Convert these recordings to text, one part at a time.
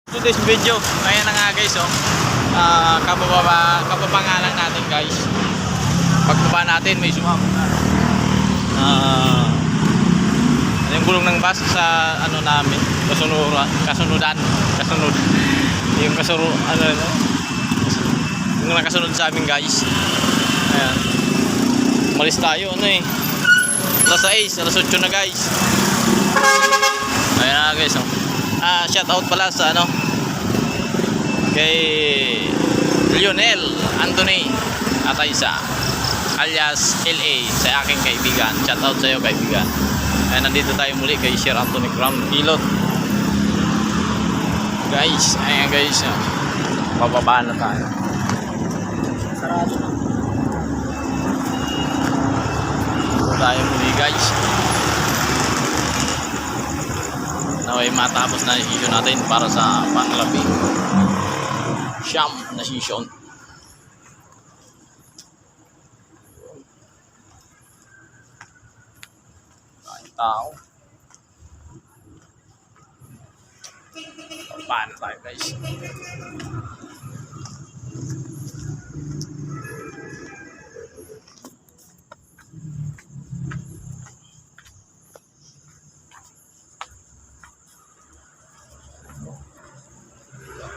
Today's video, ayan na nga guys, oh. Kapapangalan natin guys. Pagbaba natin may sumama yung gulong ng bus sa ano namin, kasunod yung yung nakasunod sa amin guys. Ayan, malis tayo alas 6, alas 8 na guys. Ayan na guys, oh. Shout out pala sa kay Lionel Anthony Ataysa alias LA, sa aking kaibigan. Shout out sa iyo kaibigan. Ayan, nandito tayo muli kay Sir Anthony Cram Pilot guys. Ayan guys, bababa na tayo. Sarado na tayo muli guys. Naway matapos na yung video natin para sa panglabing siyam na session. Kain tao. Paano tayo guys?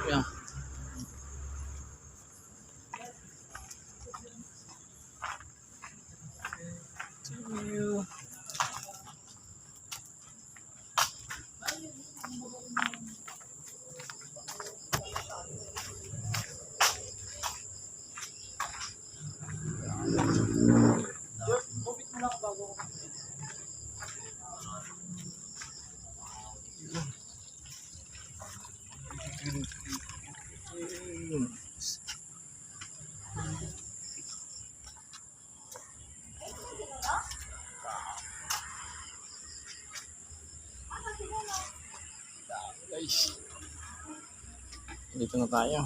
Yeah. Guys, dito na tayo.